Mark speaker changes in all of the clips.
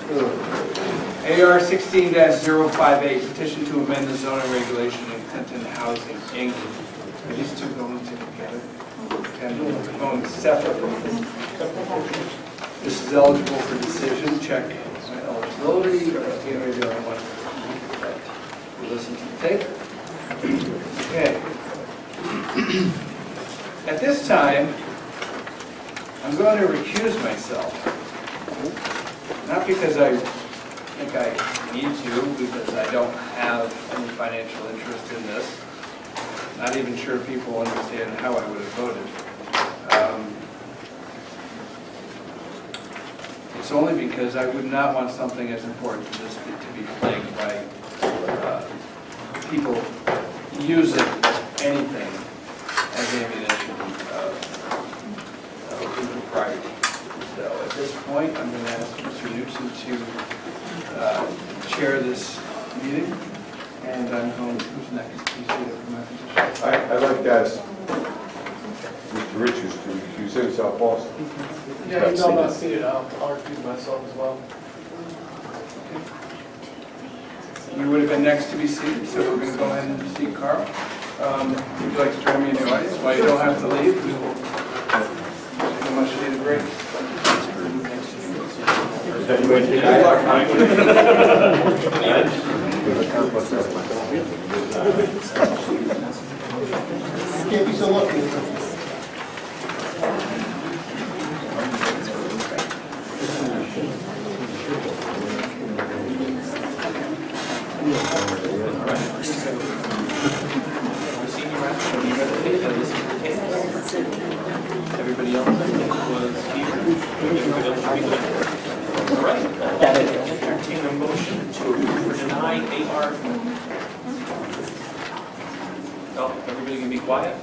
Speaker 1: AR 16-058, petition to amend the zoning regulation in Clinton Housing, Inc. Are these two going together? And going separately? This is eligible for decision. Check my eligibility. Or maybe the other one. We listen to the tape. Okay. At this time, I'm going to recuse myself. Not because I think I need to, because I don't have any financial interest in this. Not even sure people understand how I would have voted. It's only because I would not want something as important as this to be plagued by people using anything as ammunition of impropriety. So at this point, I'm going to ask Mr. Newsom to chair this meeting, and I'm going. Who's next? Please do that for my position.
Speaker 2: I'd like to ask Mr. Richards to recuse himself also.
Speaker 3: Yeah, even though I'm not seated, I'll recuse myself as well.
Speaker 1: You would have been next to be seated, so we're going to go ahead and seat Carl. Would you like to join me in the audience? While you don't have to leave, we will take a much needed break.
Speaker 2: Good
Speaker 3: Can't be so lucky.
Speaker 4: Everybody else was here. All right. Entertain a motion to approve or deny AR. Oh, everybody can be quiet.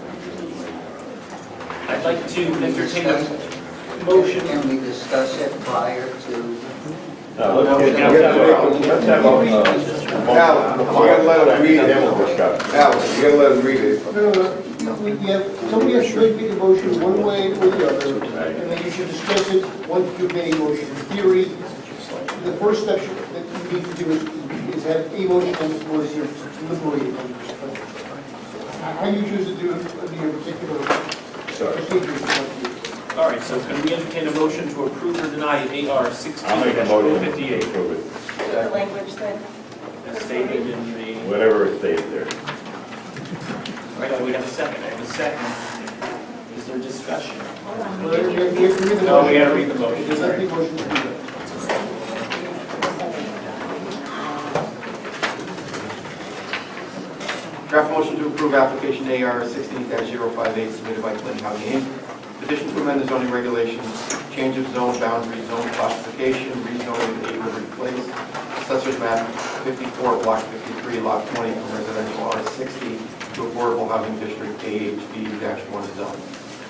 Speaker 4: I'd like to entertain a motion.
Speaker 5: Can we discuss it prior to?
Speaker 2: Let's have a, Alan, you gotta let him read it. Alan, you gotta let him read it.
Speaker 3: Somebody has to make a motion one way or the other, and then you should discuss it once you've made a motion. In theory, the first step that you need to do is have a motion on the floor here to deliberate on it. How you choose to do it would be a particular procedure.
Speaker 4: All right, so can we entertain a motion to approve or deny AR 16-058?
Speaker 2: I'll make a motion to approve it.
Speaker 6: The language that.
Speaker 4: As stated in the.
Speaker 2: Whatever it stays there.
Speaker 4: All right, we have a second. I have a second. Is there discussion?
Speaker 3: No, we have to read the
Speaker 4: No, we got to read the motion.
Speaker 3: There's nothing motion to do that.
Speaker 7: Draft motion to approve application AR 16-058 submitted by Clinton Housing Inc. Petition to amend the zoning regulations, change of zone boundary, zone classification, rezoning of 8 Liberty Place, Assessor's Map 54, Block 53, Lot 20, from residential R60 to affordable housing district AHD-1 zone.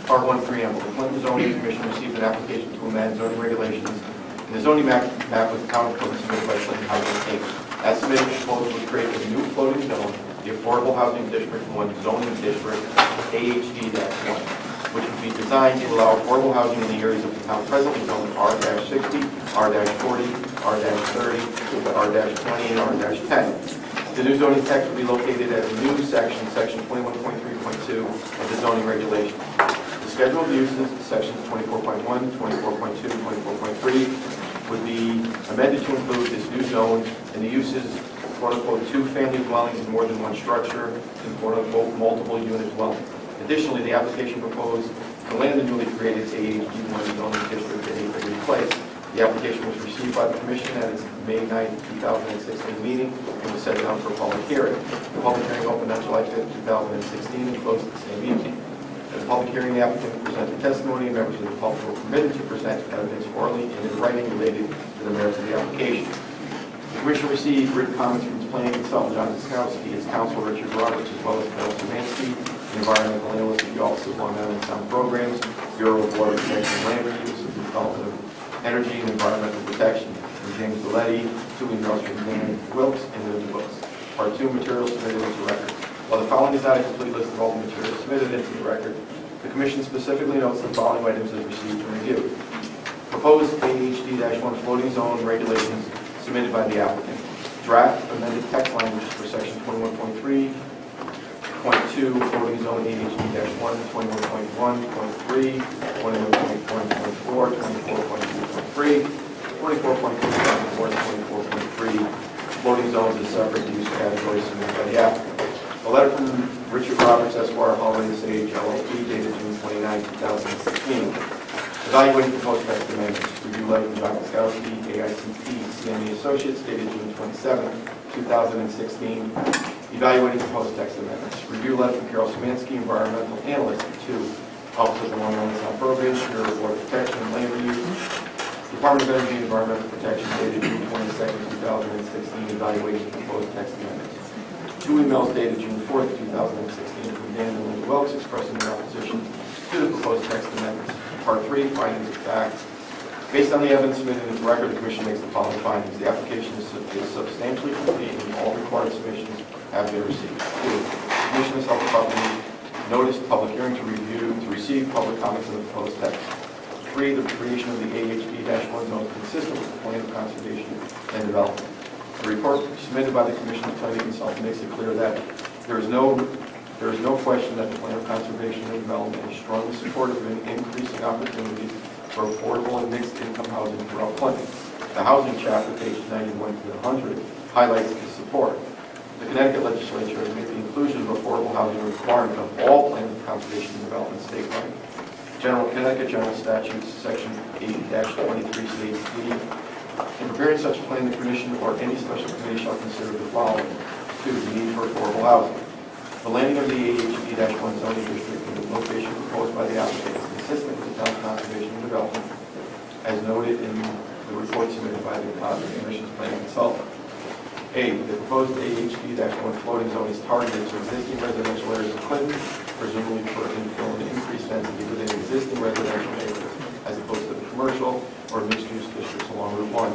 Speaker 7: Part 1 preamble. The Clinton Zoning Commission received an application to amend zoning regulations in the zoning map with the town code submitted by Clinton Housing Inc. As submitted, the proposal would create a new floating zone, the Affordable Housing District 1 zoning district AHD-1, which would be designed to allow affordable housing in the areas of the town presently zoned R-60, R-40, R-30, R-20, and R-10. The new zoning text will be located as a new section, section 21.3.2 of the zoning regulations. The schedule of uses, sections 24.1, 24.2, 24.3, would be amended to include this new zone and the uses, quote-unquote, two-family dwellings in more than one structure, and quote-unquote, multiple-unit dwelling. Additionally, the application proposed to land the newly created AHD-1 zoning district at 8 Liberty Place. The application was received by the Commission at its May 9, 2016 meeting and was set down for a public hearing. The public hearing opened on July 5, 2016 and closed the same evening. At the public hearing, the applicant presented testimony and members of the public were permitted to present evidence orally and in writing related to the merits of the application. The Commission received written comments from its planning consultant, John Diskowski, its counsel, Richard Roberts, as well as Bill Szymanski, the environmental analyst of the Office of Long Island Sound Programs, Bureau of Water Protection and Land Reuse, and the Department of Energy and Environmental Protection, from James Belletti, to emails from Dan Wilkes and Linda Books. Part 2, materials submitted into the record. While the following is not a complete list of all the materials submitted into the record, the Commission specifically notes the following items as received and reviewed. proposed AHD-1 floating zone regulations submitted by the applicant. Draft amended text language for section 21.3.2 floating zone AHD-1, 21.1.3, 21.1.4, 24.2.3, 24.2.4, 24.3 floating zones as separate use categories submitted by the applicant. A letter from Richard Roberts, Esquire, Holiday Sage, LLP, dated June 29, 2016. Evaluating proposed text amendments. Review letter from John Koskowski, AICP, CME Associates, dated June 27, 2016. Evaluating proposed text amendments. Review letter from Carol Szymanski, Environmental Analyst, 2, Office of the Long Island Sound Probation, Bureau of Water Protection and Land Reuse. Department of Energy and Environmental Protection, dated June 22, 2016. Evaluating proposed text amendments. 2 emails dated June 4, 2016, from Dan and Linda Wilkes expressing their opposition to the proposed text amendments. Part 3, findings of fact. Based on the evidence submitted in the record, the Commission makes the following findings. The application is substantially complete and all required submissions have been received. 2, the Commission has held the property notice public hearing to receive public comments on the proposed text. 3, the creation of the AHD-1 zone is consistent with the plan of conservation and development. The report submitted by the Commission's planning consultant makes it clear that there is no question that the plan of conservation and development is strongly supportive of increasing opportunities for affordable and mixed income housing throughout Clinton. The housing chapter, page 91 to 100, highlights this support. The Connecticut legislature has made the inclusion of affordable housing a requirement of all plans of conservation and development statewide. Connecticut General Statutes, section 8-23 states in preparing such a plan, the Commission or any special committee shall consider the following. 2, the need for affordable housing. The landing of the AHD-1 zoning district in the location proposed by the applicant is consistent with the town's conservation and development, as noted in the report submitted by the Commission's planning consultant. A, the proposed AHD-1 floating zone is targeted to existing residential areas of Clinton, presumably for infill and increased density within existing residential areas, as opposed to the commercial or mixed-use districts along Route 1.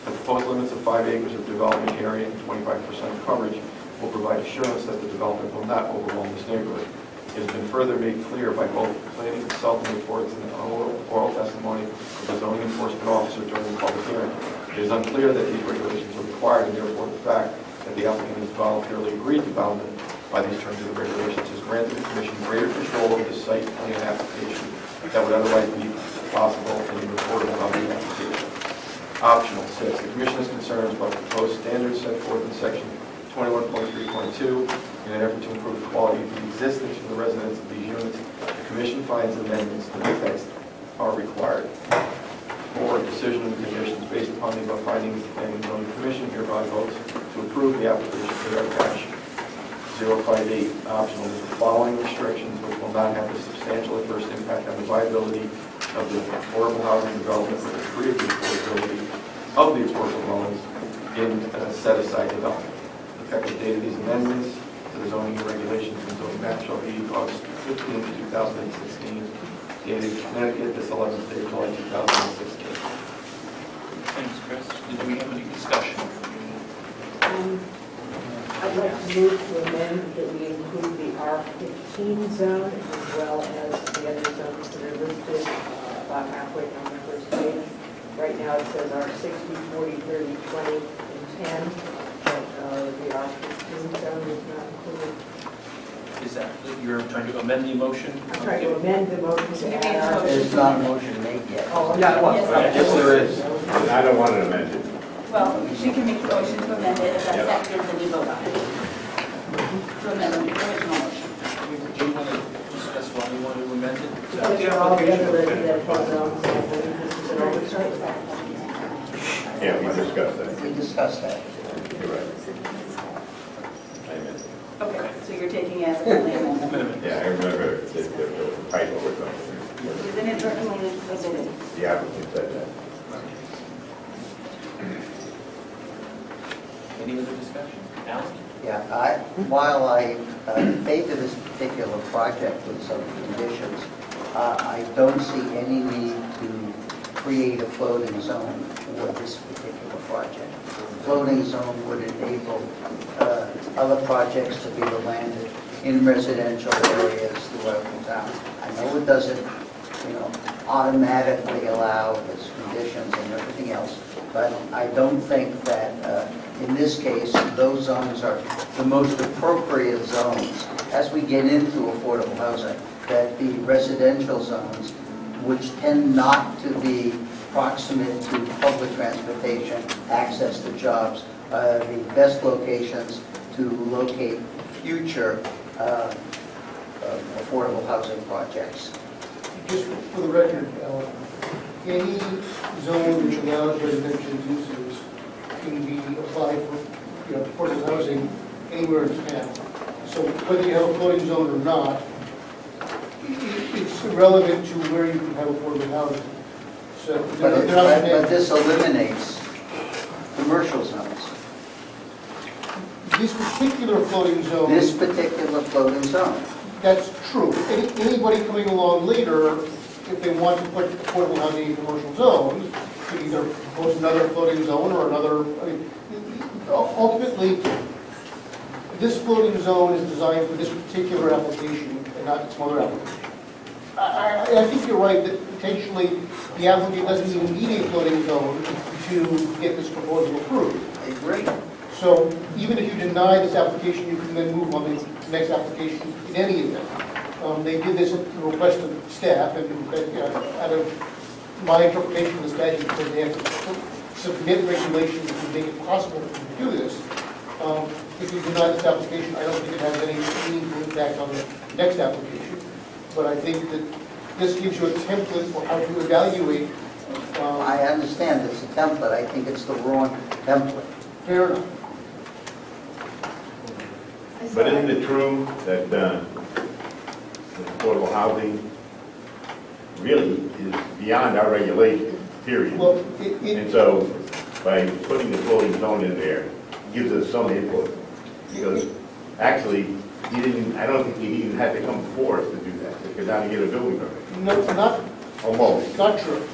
Speaker 7: The proposed limits of 5 acres of development area and 25% coverage will provide assurance that the development will not overwhelm this neighborhood. It has been further made clear by both planning consultant reports and the oral testimony of the zoning enforcement officer during the public hearing. It is unclear that these regulations are required, and therefore the fact that the applicant has voluntarily agreed to bound them by these terms of the regulations has granted the Commission greater control over the site plan application that would otherwise be possible in an affordable housing application. Optional 6. The Commission is concerned about proposed standards set forth in section 21.3.2 in an effort to improve the quality of the existence of the residents of these units. The Commission finds amendments to the text are required. 4, decision and conditions based upon the above findings, the Planning and Zoning Commission hereby votes to approve the application for dash 058 optional with the following restrictions, which will not have a substantial adverse impact on the viability of the affordable housing development or the degree of the affordability of the affordable dwellings in set-aside development. The effective date of these amendments to the zoning and regulations and zoning map shall be August 15, 2016, dated Connecticut, this 11th day of July 2016.
Speaker 4: Thanks, Chris. Did we have any discussion?
Speaker 6: I'd like to move to amend that we include the R15 zone as well as the other zones that are listed about halfway down the first page. Right now it says R60, 40, 30, 20, and 10, but the R15 zone is not included.
Speaker 4: Is that you're trying to amend the motion?
Speaker 6: I'm trying to amend the motion to add R15.
Speaker 5: There's not a motion made yet.
Speaker 6: Oh,
Speaker 4: Yeah, well,
Speaker 2: Yes, there is. And I don't want it amended.
Speaker 8: Well, she can make the motion to amend it, if that's seconded, then you vote on it. To amend the original motion.
Speaker 4: Do you want to discuss why you want to amend it?
Speaker 6: Because for all the other residential zones, I believe this is an oversight.
Speaker 2: Yeah, we discussed that.
Speaker 5: We discussed that.
Speaker 2: You're right. Amen.
Speaker 8: Okay, so you're taking as a friendly amendment.
Speaker 2: Yeah, I remember the typo or something.
Speaker 8: You've been inadvertently omitted.
Speaker 2: The applicant said that.
Speaker 4: Any other discussion? Alan?
Speaker 5: Yeah, while I favor this particular project with some conditions, I don't see any need to create a floating zone for this particular project. Floating zone would enable other projects to be landed in residential areas throughout the town. I know it doesn't, automatically allow this condition conditions and everything else, but I don't think that in this case, those zones are the most appropriate zones as we get into affordable housing, that the residential zones, which tend not to be proximate to public transportation, access to jobs, the best locations to locate future affordable housing projects.
Speaker 3: Just for the record, any zone which allows residential uses can be applied for, affordable housing anywhere in town. So whether you have a floating zone or not, it's irrelevant to where you can have affordable housing. So
Speaker 5: But
Speaker 3: they're not
Speaker 5: but this eliminates commercial zones.
Speaker 3: this particular floating zone.
Speaker 5: This particular floating zone.
Speaker 3: That's true. Anybody coming along later, if they want to put affordable housing in commercial zones, could either propose another floating zone or another, ultimately, this floating zone is designed for this particular application and not some other application. I think you're right that potentially the applicant doesn't even need a floating zone to get this proposal approved.
Speaker 5: I agree.
Speaker 3: So even if you deny this application, you can then move on to the next application in any event. They did this at the request of staff, and out of my interpretation of the statute, because they have to submit regulations that would make it possible for them to do this. If you deny this application, I don't think it has any meaningful impact on the next application. But I think that this gives you a template for how to evaluate.
Speaker 5: I understand it's a template. I think it's the wrong template.
Speaker 3: Fair enough.
Speaker 2: But isn't it true that affordable housing really is beyond our regulation, period?
Speaker 3: Well,
Speaker 2: And so by putting the floating zone in there, gives us some input. Because actually, I don't think he even had to come before us to do that, to go down and get a building permit.
Speaker 3: no, not
Speaker 2: Almost.
Speaker 3: Not true.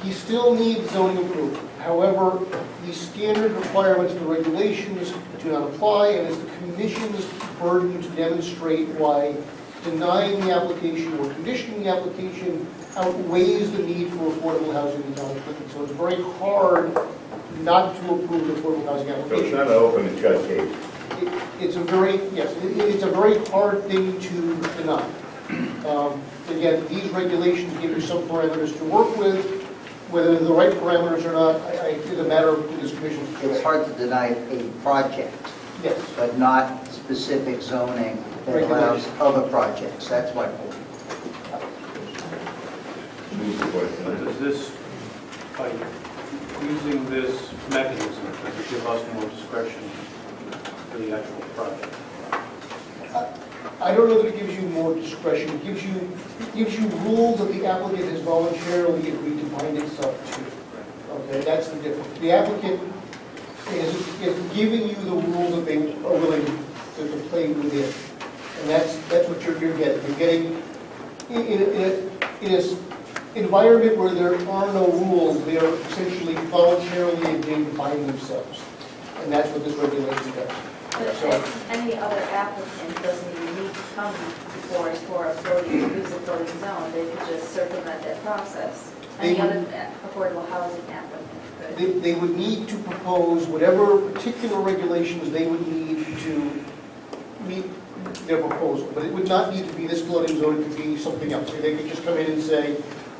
Speaker 3: He still needs zoning approval. However, the standard requirements of the regulations do not apply, and it's the commission's burden to demonstrate why denying the application or conditioning the application outweighs the need for affordable housing in town of Clinton. So it's very hard not to approve the affordable housing
Speaker 2: So it's
Speaker 3: application.
Speaker 2: not an open and shut case.
Speaker 3: It's a very, yes, it's a very hard thing to deny. Again, these regulations give you some parameters to work with. Whether they're the right parameters or not, it's a matter of this commission's
Speaker 5: It's
Speaker 3: choice.
Speaker 5: hard to deny a project,
Speaker 3: Yes.
Speaker 5: but not specific zoning that allows other projects. That's my point.
Speaker 2: Move the question.
Speaker 9: Does this, by using this mechanism, does it give us more discretion for the actual project?
Speaker 3: I don't know that it gives you more discretion. It gives you rules that the applicant has voluntarily agreed to bind itself to. Okay, that's the difference. The applicant is giving you the rules that they are willing to play within. And that's what you're getting. You're getting, in this environment where there are no rules, they are essentially voluntarily agreeing to bind themselves. And that's what this regulation does.
Speaker 8: But
Speaker 3: So-
Speaker 8: any other applicant doesn't even need to come before us for a floating, use a floating zone, they could just circumvent that process. Any
Speaker 3: They
Speaker 8: other
Speaker 3: would-
Speaker 8: affordable housing applicant could.
Speaker 3: They would need to propose whatever particular regulations they would need to meet their proposal. But it would not need to be this floating zone, it could be something else. They could just come in and say,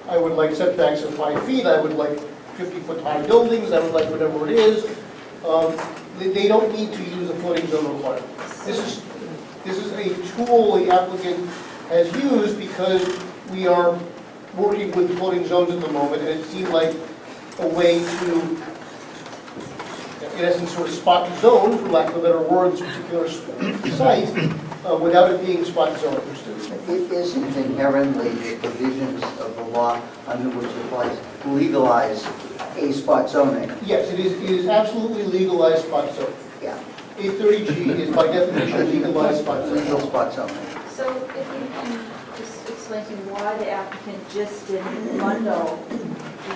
Speaker 3: I would like setbacks of 5 feet, I would like 50-foot high buildings, I would like whatever it is. They don't need to use the floating zone requirement. This is a tool the applicant has used because we are working with floating zones at the moment, and it seemed like a way to, in essence, sort of spot the zone, for lack of a better word, this particular site, without it being spot zone.
Speaker 5: It isn't inherently the provisions of the law under which it applies legalize a spot zoning.
Speaker 3: Yes, it is absolutely legalized spot zone.
Speaker 5: Yeah.
Speaker 3: 830G is by definition legalized spot
Speaker 5: Legal
Speaker 3: zone.
Speaker 5: spot zoning.
Speaker 8: So if you can just explain to me why the applicant just didn't bundle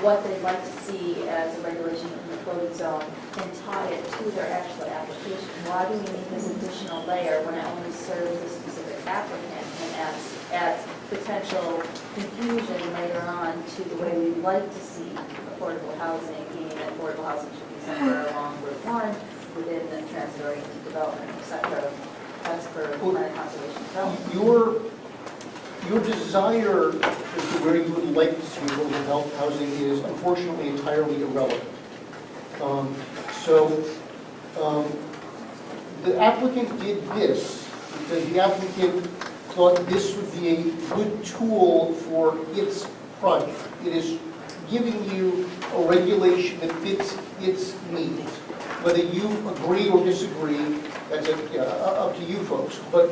Speaker 8: what they'd like to see as a regulation in the floating zone and tie it to their actual application. Why do we need this additional layer when it only serves a specific applicant and adds potential confusion later on to the way we'd like to see affordable housing, meaning that affordable housing should be somewhere along Route 1 within the transit-oriented development, et cetera. That's for plan conservation development.
Speaker 3: Your desire as to where you would like to see affordable housing is unfortunately entirely irrelevant. The applicant did this because the applicant thought this would be a good tool for its project. It is giving you a regulation that fits its needs. Whether you agree or disagree, that's up to you folks. But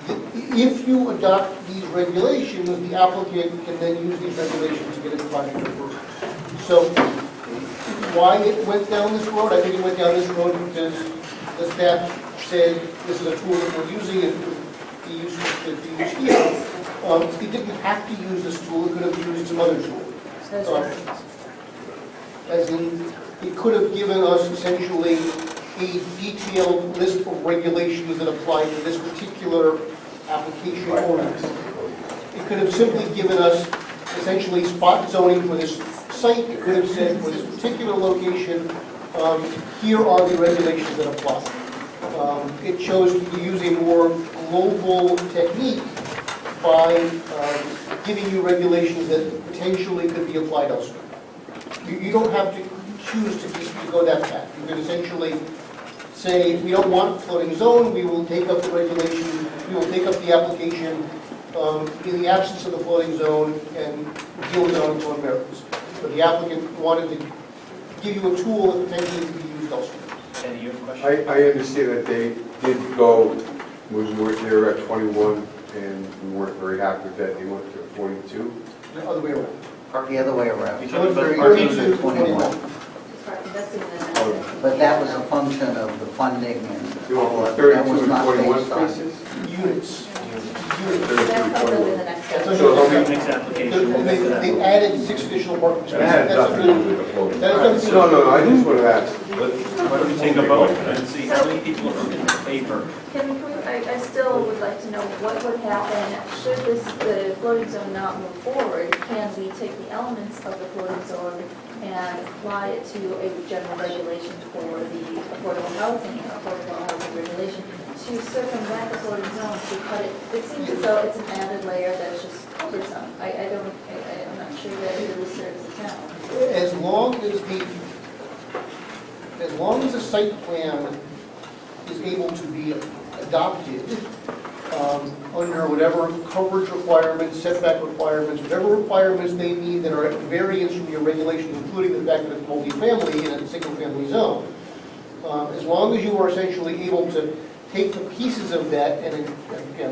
Speaker 3: if you adopt these regulations, the applicant can then use these regulations to get its project approved. So why it went down this road? I think it went down this road because the staff said this is a tool that we're using and to use here. It didn't have to use this tool, it could have used some other tool. As in, it could have given us essentially a detailed list of regulations that apply to this particular application owner. It could have simply given us essentially spot zoning for this site. It could have said for this particular location, here are the regulations that apply. It chose to use a more global technique by giving you regulations that potentially could be applied elsewhere. You don't have to choose to go that path. You can essentially say, we don't want a floating zone, we will take up the regulation, we will take up the application in the absence of the floating zone and deal with it on its own merits. But the applicant wanted to give you a tool that potentially could be used elsewhere.
Speaker 4: Eddie, you have a question?
Speaker 10: I understand that they did go, when we were there at 21, and we weren't very happy with that, they went to 42.
Speaker 3: The other way around.
Speaker 5: The other way around.
Speaker 4: You talking about
Speaker 3: 32 to
Speaker 5: 21.
Speaker 8: That's in the
Speaker 5: But that was a function of the funding and
Speaker 10: They went
Speaker 5: all
Speaker 10: from
Speaker 5: of that. That
Speaker 10: 32
Speaker 5: was
Speaker 10: to
Speaker 5: not
Speaker 10: 21
Speaker 5: based on.
Speaker 10: spaces.
Speaker 3: Units.
Speaker 8: That comes up in the next
Speaker 3: That's
Speaker 8: step.
Speaker 10: So how many-
Speaker 4: Next application, we'll
Speaker 3: They
Speaker 4: get to that.
Speaker 3: they added 6 additional parking spaces.
Speaker 2: That has
Speaker 3: That's
Speaker 2: nothing to do
Speaker 3: really-
Speaker 2: with the floating.
Speaker 3: that has nothing to do
Speaker 10: No, no, I just want to ask.
Speaker 4: Why don't we take a vote and see how many people are in favor?
Speaker 8: I still would like to know what would happen should the floating zone not move forward. Can we take the elements of the floating zone and apply it to a general regulation for the affordable housing regulation to circumvent the floating zone, to cut it? It seems as though it's an added layer that's just cumbersome. I'm not sure that it really serves the town.
Speaker 3: As long as the site plan is able to be adopted under whatever coverage requirements, setback requirements, whatever requirements they need that are at variance from your regulations, including the fact that it's multifamily in a single-family zone. As long as you are essentially able to take the pieces of that and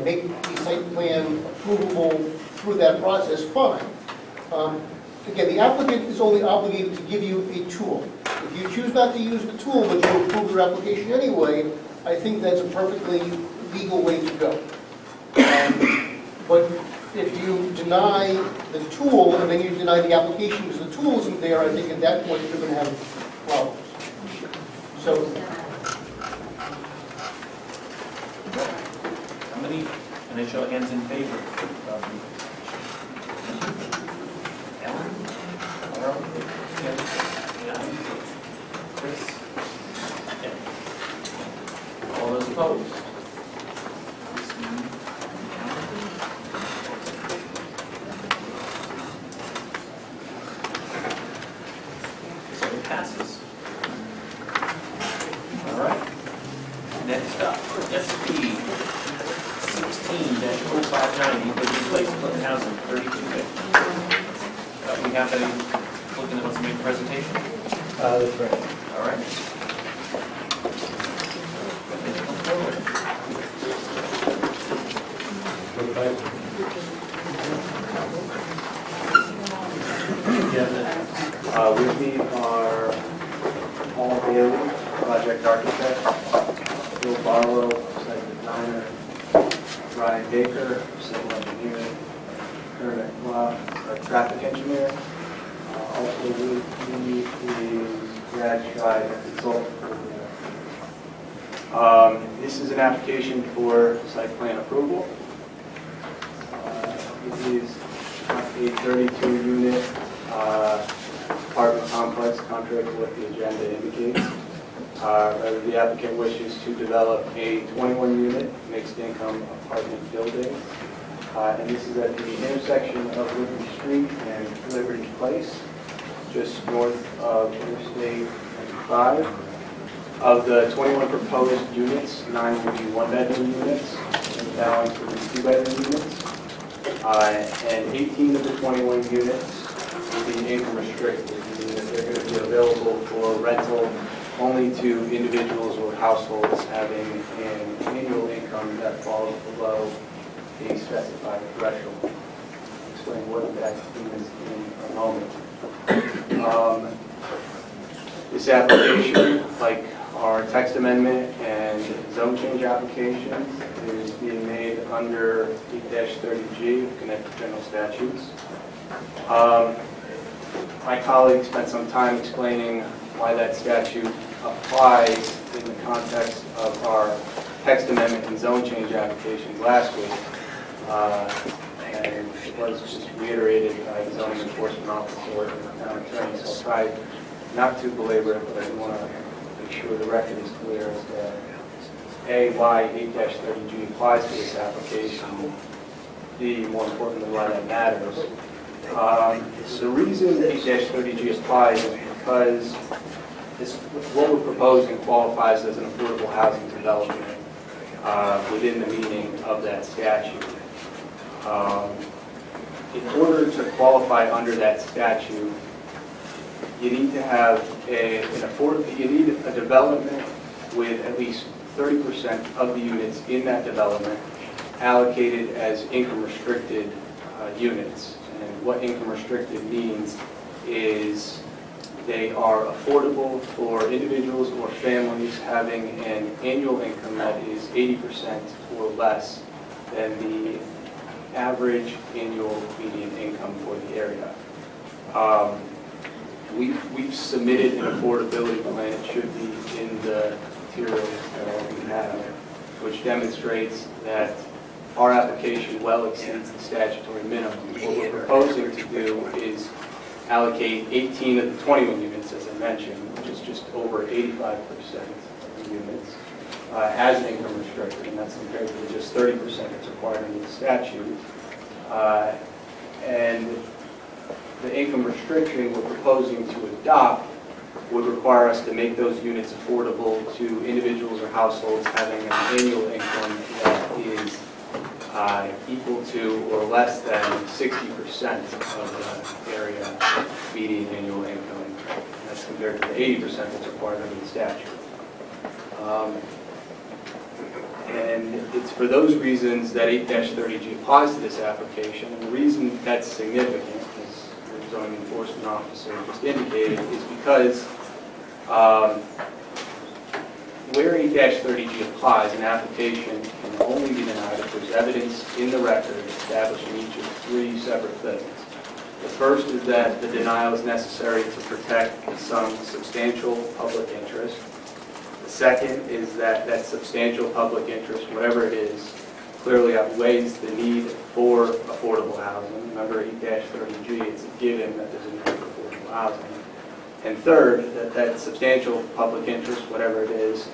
Speaker 3: make the site plan approvable through that process, fine. Again, the applicant is only obligated to give you a tool. If you choose not to use the tool, but you approve your application anyway, I think that's a perfectly legal way to go. But if you deny the tool, and then you deny the application because the tool isn't there, I think at that point you're going to have problems. So,
Speaker 4: How many, and I show of hands in favor of the Ellen? Carl? Kim? Adam? Chris? Ed? All those opposed? So it passes. All right. Next up, SP 16-0590, Liberty Place, Clinton Housing, 32A. We have any looking that wants to make a presentation?
Speaker 11: That's right.
Speaker 4: All right.
Speaker 11: With me are Paul Bailey, project architect, Bill Barlow, site designer, Ryan Baker, civil engineer, Kermit Clark, our traffic engineer. Also with me is Brad Scheid, consultant. This is an application for site plan approval. is a 32-unit apartment complex, contrary to what the agenda indicates. Rather, the applicant wishes to develop a 21-unit mixed-income apartment building. And this is at the intersection of Liberty Street and Liberty Place, just north of Interstate 95. Of the 21 proposed units, 9 will be one-bedroom units, and the balance will be two-bedroom units. And 18 of the 21 units will be income restricted, meaning that they're going to be available for rental only to individuals or households having an annual income that falls below the specified threshold. I'll explain what that means in a moment. This application, like our text amendment and zone change applications, is being made under 8-30G of Connecticut General Statutes. My colleague spent some time explaining why that statute applies in the context of our text amendment and zone change applications last week. And it was just reiterated by the zoning enforcement officer and the town attorney, so I'll try not to belabor it, but I do want to make sure the record is clear as to A, why 8-30G applies to this application, B, more importantly, why that matters. The reason 8-30G applies is because what we're proposing qualifies as an affordable housing development within the meaning of that statute. In order to qualify under that statute, you need to have you need a development with at least 30% of the units in that development allocated as income restricted units. And what income restricted means is they are affordable for individuals or families having an annual income that is 80% or less than the average annual median income for the area. We've submitted an affordability plan. It should be in the materials that we have, which demonstrates that our application well exceeds the statutory minimum. What we're proposing to do is allocate 18 of the 21 units, as I mentioned, which is just over 85% of the units, as an income restricted, and that's compared to just 30% that's required under the statute. And the income restriction we're proposing to adopt would require us to make those units affordable to individuals or households having an annual income that is equal to or less than 60% of the area median annual income. And that's compared to the 80% that's required under the statute. And it's for those reasons that 8-30G applies to this application. And the reason that's significant, as the zoning enforcement officer just indicated, is because where 8-30G applies, an application can only be denied if there's evidence in the record establishing each of three separate things. The first is that the denial is necessary to protect some substantial public interest. The second is that that substantial public interest, whatever it is, clearly outweighs the need for affordable housing. Remember, 8-30G, it's a given that there's a need for affordable housing. And third, that that substantial public interest, whatever it is,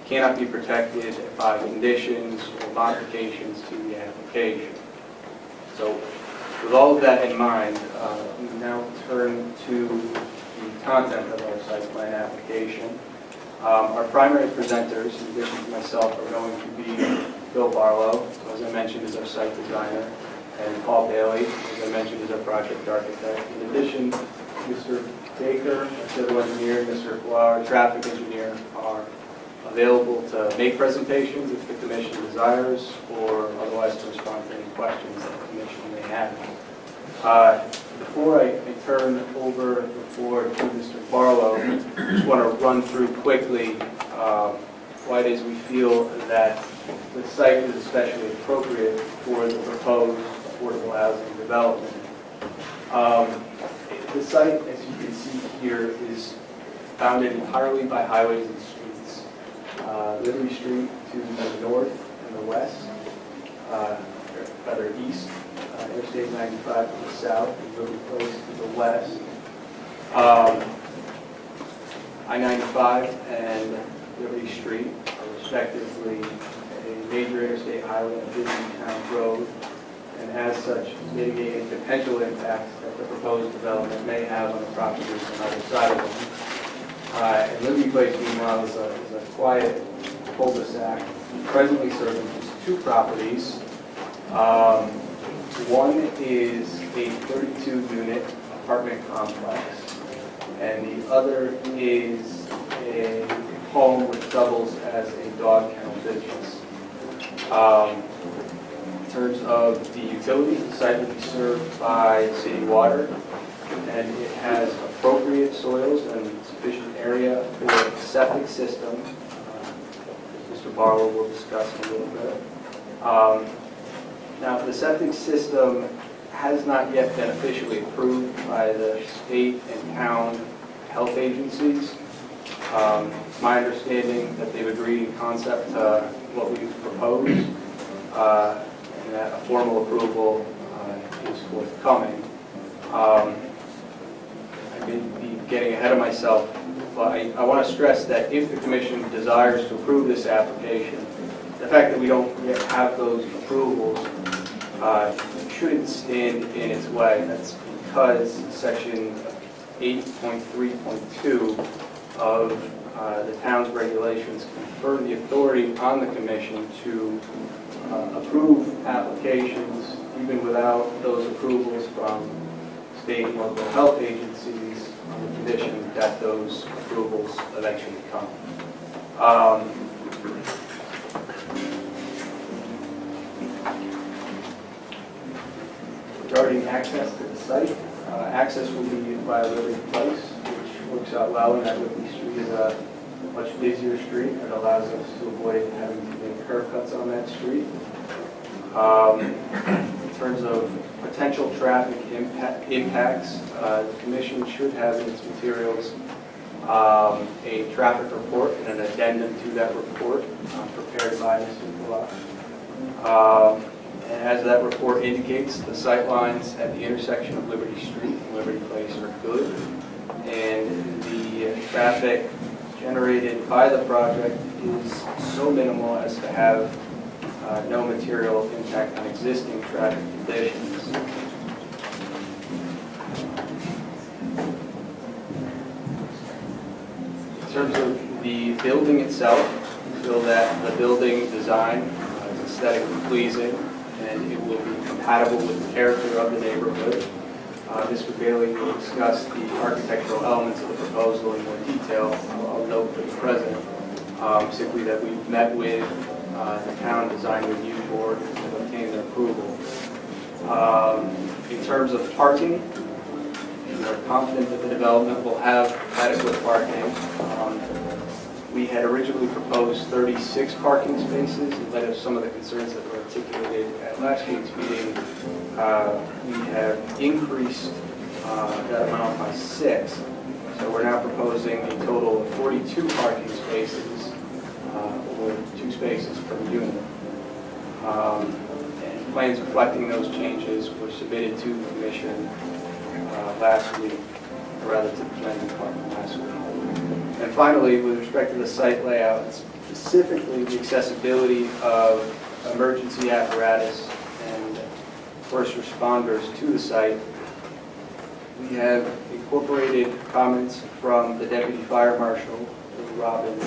Speaker 11: cannot be protected by conditions or modifications to the application. So with all of that in mind, we now turn to the content of our site plan application. Our primary presenters, in addition to myself, are going to be Bill Barlow, who, as I mentioned, is our site designer, and Paul Bailey, as I mentioned, is our project architect. In addition, Mr. Baker, our civil engineer, and Mr. Kua, traffic engineer, are available to make presentations if the commission desires, or otherwise to respond to any questions that the commission may have. Before I turn over the floor to Mr. Barlow, I just want to run through quickly why it is we feel that the site is especially appropriate for the proposed affordable housing development. The site, as you can see here, is bounded entirely by highways and streets. Liberty Street to the north and the west, rather east, Interstate 95 to the south, and Liberty Place to the west. I-95 and Liberty Street are respectively a major interstate highway and busy town road, and as such mitigating potential impacts that the proposed development may have on the properties on either side of them. And Liberty Place, meanwhile, is a quiet cul-de-sac, presently serving just two properties. One is a 32-unit apartment complex, and the other is a home which doubles as a dog kennel business. In terms of the utilities, the site will be served by city water, and it has appropriate soils and sufficient area for a septic system. Mr. Barlow will discuss in a little bit. Now, the septic system has not yet been officially approved by the state and town health agencies. It's my understanding that they've agreed in concept to what we've proposed, and that a formal approval is forthcoming. I may be getting ahead of myself, but I want to stress that if the commission desires to approve this application, the fact that we don't yet have those approvals shouldn't stand in its way. That's because section 8.3.2 of the town's regulations confer the authority on the commission to approve applications even without those approvals from state and local health agencies on the condition that those approvals eventually come. Regarding access to the site, access will be via Liberty Place, which works out well, and that Liberty Street is a much busier street. It allows us to avoid having to make curb cuts on that street. In terms of potential traffic impacts, the commission should have in its materials a traffic report and an addendum to that report prepared by Mr. Block. And as that report indicates, the sight lines at the intersection of Liberty Street and Liberty Place are good, and the traffic generated by the project is so minimal as to have no material impact on existing traffic conditions. In terms of the building itself, we feel that the building design is aesthetically pleasing, and it will be compatible with the character of the neighborhood. Mr. Bailey will discuss the architectural elements of the proposal in more detail. I'll note for the present simply that we've met with the town design review board to obtain their approval. In terms of parking, we are confident that the development will have adequate parking. We had originally proposed 36 parking spaces. In light of some of the concerns that were articulated at last week's meeting, we have increased that amount by 6. So we're now proposing a total of 42 parking spaces, or 2 spaces per unit. And plans reflecting those changes were submitted to the commission last week, or rather to the planning department last week. And finally, with respect to the site layout, specifically the accessibility of emergency apparatus and first responders to the site, we have incorporated comments from the Deputy Fire Marshal, Robbins,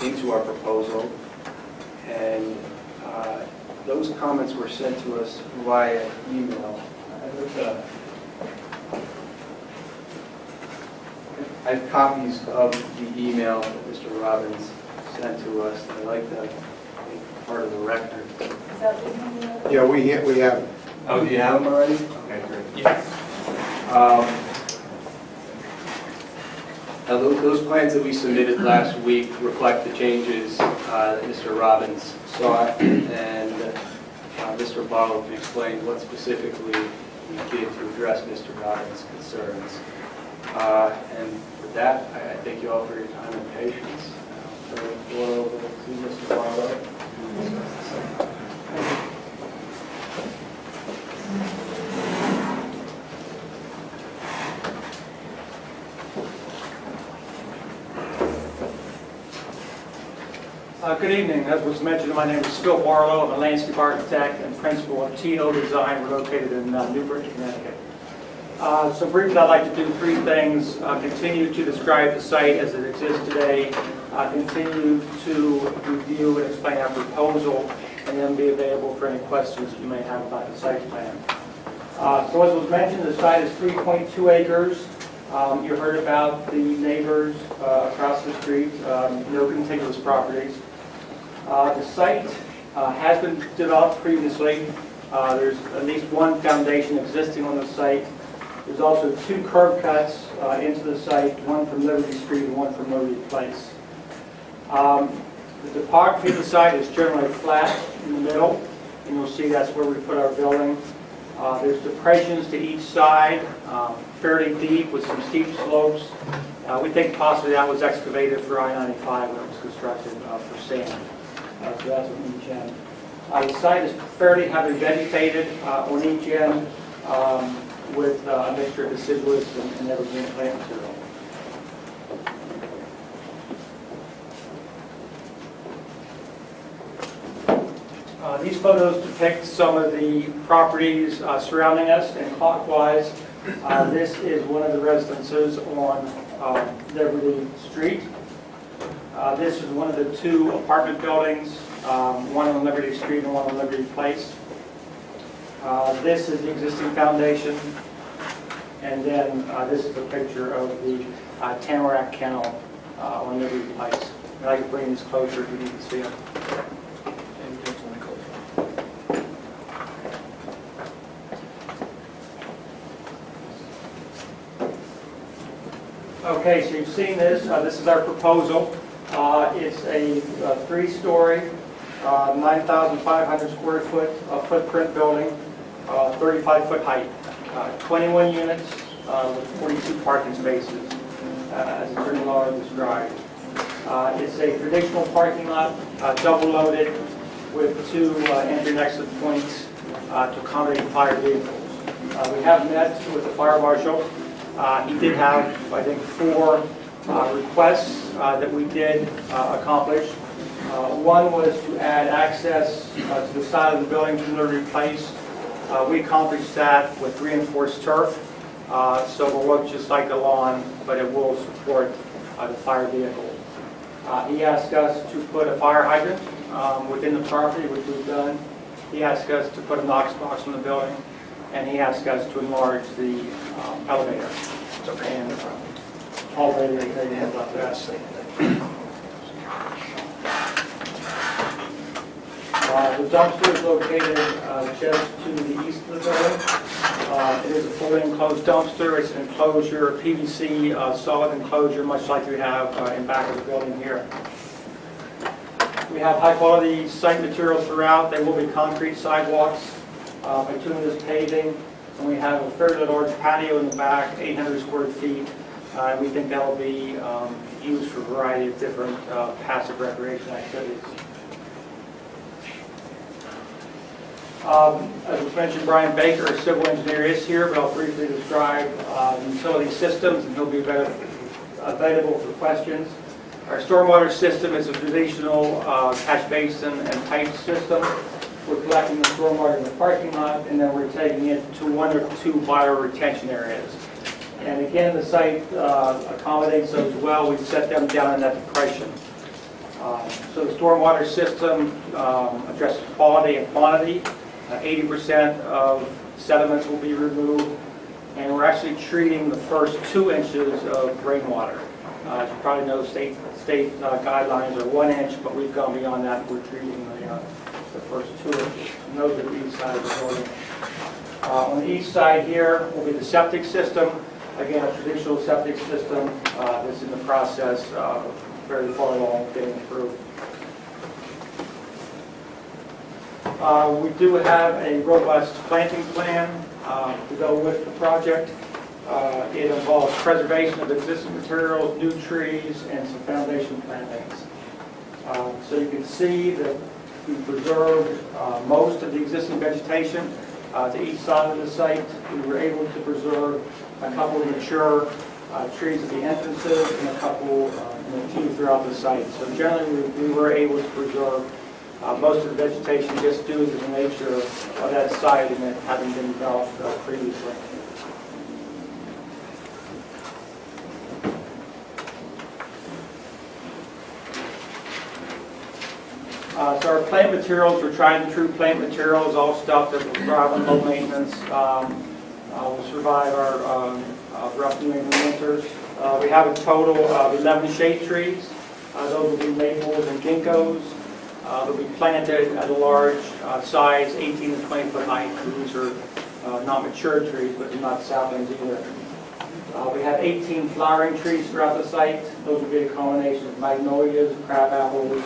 Speaker 11: into our proposal. And those comments were sent to us via email. I have copies of the email that Mr. Robbins sent to us that I'd like to make part of the record.
Speaker 8: Is that what you
Speaker 10: Yeah, we have.
Speaker 11: Oh, do you have them already? Okay, great.
Speaker 4: Yes.
Speaker 11: Now, those plans that we submitted last week reflect the changes that Mr. Robbins saw, and Mr. Barlow can explain what specifically we did to address Mr. Robbins' concerns. And with that, I thank you all for your time and patience. I'll turn the floor over to Mr. Barlow.
Speaker 12: Good evening. As was mentioned, my name is Phil Barlow. I'm a landscape architect and principal of TO Design. We're located in Newbridge, Connecticut. So briefly, I'd like to do three things. Continue to describe the site as it exists today, continue to review and explain our proposal, and then be available for any questions that you may have about the site plan. So as was mentioned, the site is 3.2 acres. You heard about the neighbors across the street, no contiguous properties. The site has been developed previously. There's at least one foundation existing on the site. There's also two curb cuts into the site, one from Liberty Street and one from Liberty Place. The topography of the site is generally flat in the middle, and you'll see that's where we put our building. There's depressions to each side, fairly deep with some steep slopes. We think possibly that was excavated for I-95 when it was constructed for sand. So that's on each end. The site is fairly heavily vegetated on each end with a mixture of deciduous and evergreen plant material. These photos depict some of the properties surrounding us, and clockwise, this is one of the residences on Liberty Street. This is one of the two apartment buildings, one on Liberty Street and one on Liberty Place. This is the existing foundation, and then this is a picture of the Tamarack Kennel on Liberty Place. And I can bring these closer if you need to see them. Okay, so you've seen this. This is our proposal. It's a three-story, 9,500 square foot footprint building, 35-foot height, 21 units with 42 parking spaces, as Attorney Lawler described. It's a traditional parking lot, double-loaded with two entry and exit points to accommodate fire vehicles. We have met with the fire marshal. He did have, I think, 4 requests that we did accomplish. One was to add access to the side of the building to Liberty Place. We accomplished that with reinforced turf, so it will look just like a lawn, but it will support the fire vehicle. He asked us to put a fire hydrant within the property, which we've done. He asked us to put a Knox box in the building, and he asked us to enlarge the elevator. And all later, they have about that. The dumpster is located just to the east of the building. It is a fully enclosed dumpster. It's an enclosure, a PVC solid enclosure, much like we have in back of the building here. We have high-quality site materials throughout. They will be concrete sidewalks, bituminous paving, and we have a fairly large patio in the back, 800 square feet. We think that will be used for a variety of different passive recreation activities. As was mentioned, Brian Baker, a civil engineer, is here, but I'll briefly describe utility systems, and he'll be available for questions. Our stormwater system is a traditional catch basin and pipe system. We're collecting the stormwater in the parking lot, and then we're taking it to 1 or 2 bioretention areas. And again, the site accommodates those well. We set them down in that depression. So the stormwater system addresses quality and quantity. 80% of sediments will be removed, and we're actually treating the first 2 inches of rainwater. As you probably know, state guidelines are 1 inch, but we've gone beyond that. We're treating the first 2 inches. And those are the east side of the building. On the east side here will be the septic system. Again, a traditional septic system that's in the process very far along getting through. We do have a robust planting plan to go with the project. It involves preservation of existing materials, new trees, and some foundation plantings. So you can see that we preserved most of the existing vegetation to each side of the site. We were able to preserve a couple of mature trees at the entrances and a couple continue throughout the site. So generally, we were able to preserve most of the vegetation just due to the nature of that site and it having been developed previously. So our plant materials, we're trying true plant materials, all stuff that will thrive on low maintenance, will survive our rough New England winters. We have a total of 11 shade trees. Those will be maples and ginkgos. They'll be planted at a large size, 18 to 20 foot height. These are not mature trees, but they're not saplings either. We have 18 flowering trees throughout the site. Those will be a combination of magnolias, crab apples,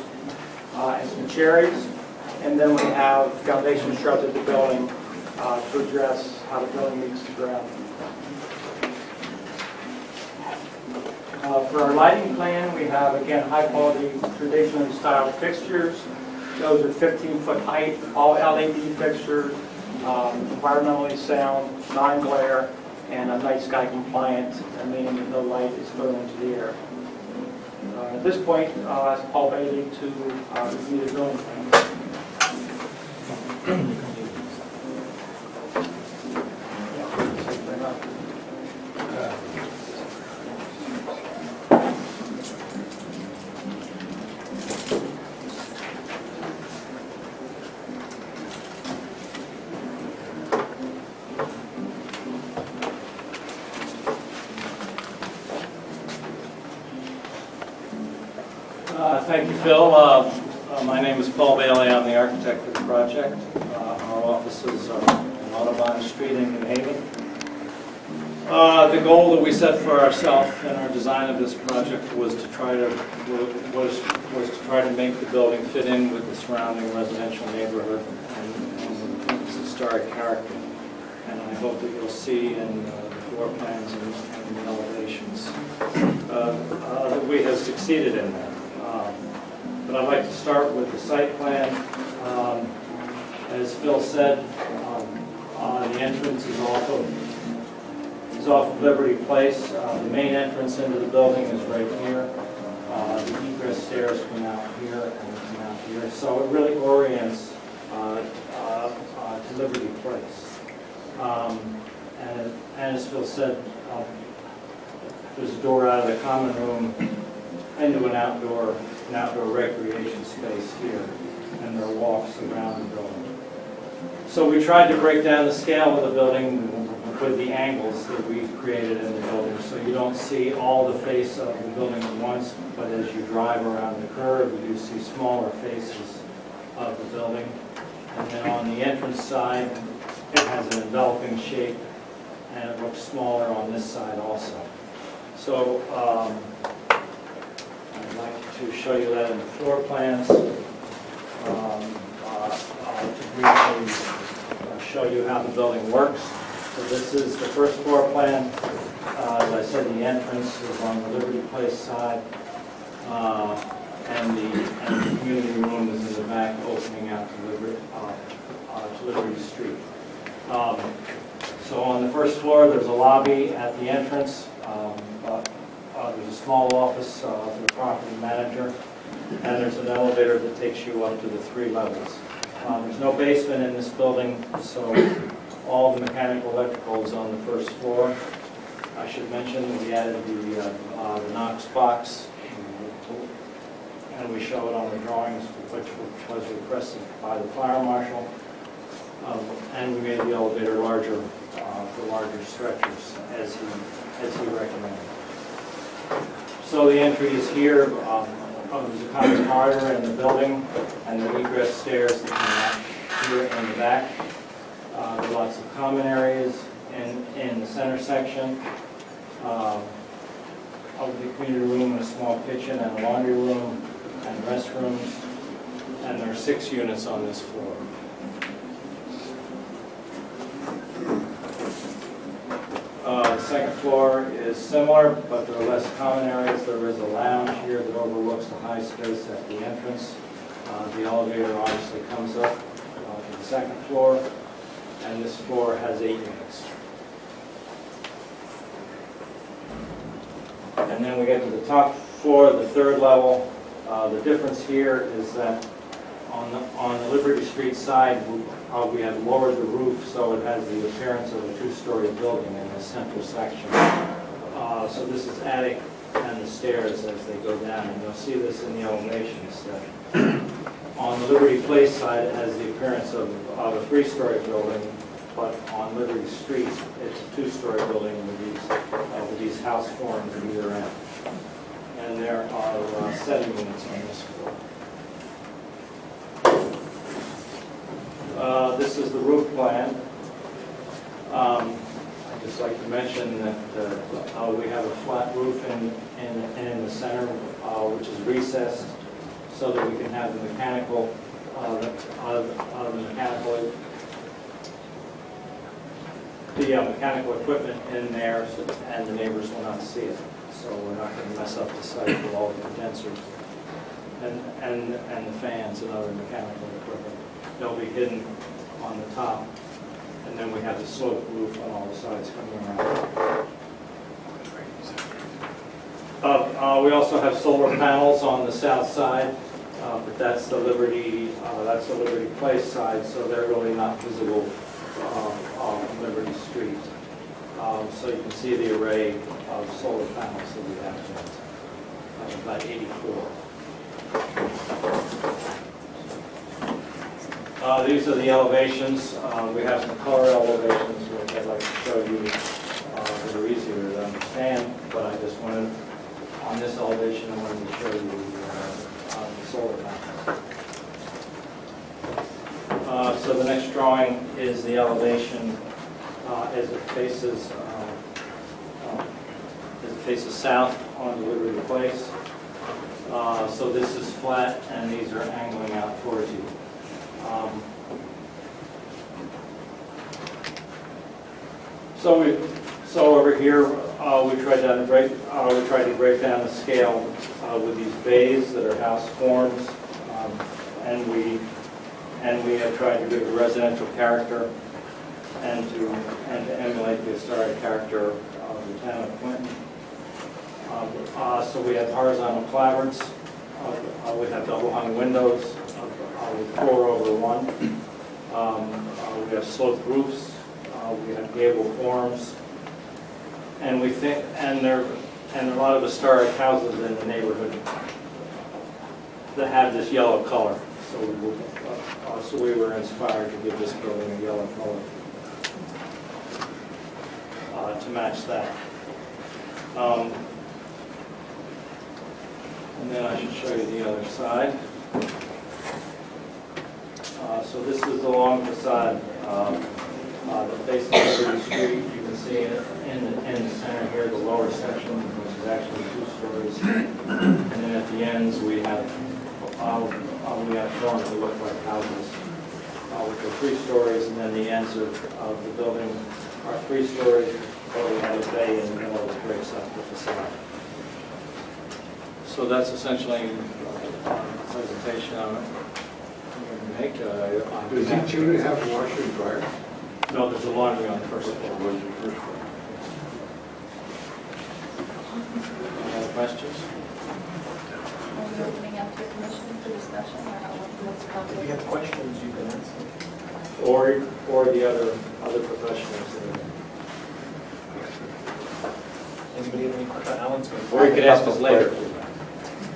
Speaker 12: and some cherries. And then we have foundation shrubs at the building to address how the building meets the ground. For our lighting plan, we have, again, high-quality, traditionally styled fixtures. Those are 15-foot height, all LED fixtures, environmentally sound, non-glare, and a night sky compliant, meaning that no light is thrown into the air. At this point, I'll ask Paul Bailey to review the building plan.
Speaker 13: Thank you, Phil. My name is Paul Bailey. I'm the architect for the project. Our offices are on Audubon Street in New Haven. The goal that we set for ourselves in our design of this project was to try to make the building fit in with the surrounding residential neighborhood and its historic character. And I hope that you'll see in the floor plans and the elevations that we have succeeded in that. But I'd like to start with the site plan. As Phil said, the entrance is off of Liberty Place. The main entrance into the building is right here. The egress stairs come out here and come out here. So it really orients to Liberty Place. And as Phil said, there's a door out of the common room into an outdoor recreation space here, and there are walks around the building. So we tried to break down the scale of the building with the angles that we've created in the building, so you don't see all the face of the building at once, but as you drive around the curve, you do see smaller faces of the building. And then on the entrance side, it has an enveloping shape, and it looks smaller on this side also. So I'd like to show you that in the floor plans. To briefly show you how the building works. So this is the first floor plan. As I said, the entrance is on the Liberty Place side, and the community room is in the back, opening out to Liberty Street. So on the first floor, there's a lobby at the entrance. There's a small office for the property manager, and there's an elevator that takes you up to the 3 levels. There's no basement in this building, so all the mechanical electrical is on the first floor. I should mention we added the Knox box, and we show it on the drawings, which was requested by the fire marshal. And we made the elevator larger for larger stretchers, as he recommended. So the entry is here. There's a common corridor in the building, and the egress stairs that come out here in the back. There are lots of common areas in the center section. Of the community room, a small kitchen and a laundry room and restrooms, and there are 6 units on this floor. The second floor is similar, but there are less common areas. There is a lounge here that overlooks the high space at the entrance. The elevator obviously comes up to the second floor, and this floor has 8 units. And then we get to the top For the third level, the difference here is that on the Liberty Street side, we have lowered the roof so it has the appearance of a two-story building in the central section. So this is attic and the stairs as they go down, and you'll see this in the elevations. That on the Liberty Place side, it has the appearance of a three-story building, but on Liberty Street, it's a two-story building with these house forms at either end. And there are 7 units on this floor. This is the roof plan. I'd just like to mention that we have a flat roof in the center, which is recessed, so that we can have the mechanical equipment in there, and the neighbors will not see it. So we're not going to mess up the site with all the condensers and the fans and other mechanical equipment. They'll be hidden on the top, and then we have the sloped roof on all the sides coming around. We also have solar panels on the south side, but that's the Liberty Place side, so they're really not visible on Liberty Street. So you can see the array of solar panels that we have there, about 84. These are the elevations. We have some color elevations, which I'd like to show you that are easier to understand, but I just wanted, on this elevation, I wanted to show you the solar panels. So the next drawing is the elevation as it faces south on Liberty Place. So this is flat, and these are angling out towards you. So over here, we tried to break down the scale with these bays that are house forms, and we have tried to give a residential character and to emulate the historic character of the town of Clinton. So we have horizontal clapboards, we have double hung windows with 4 over 1. We have sloped roofs, we have gable forms, and we think, and a lot of historic houses in the neighborhood that have this yellow color. So we were inspired to give this building a yellow color to match that. And then I should show you the other side. So this is the long facade that faces Liberty Street. You can see in the center here, the lower section, which is actually 2 stories. And then at the ends, we have forms that look like houses, which are 3 stories, and then the ends of the building are 3 stories, but we have a bay in the middle that breaks up the facade. So that's essentially the presentation I'm going to make.
Speaker 10: Does each unit have a washer and dryer?
Speaker 13: No, there's a laundry on the first floor. Any other questions?
Speaker 8: Are we opening up to the commission for discussion, or what's
Speaker 4: If you have questions, you can answer.
Speaker 13: Or the other professionals that are there.
Speaker 4: Anybody have any questions? Alan's going to.
Speaker 13: Or you can ask us later.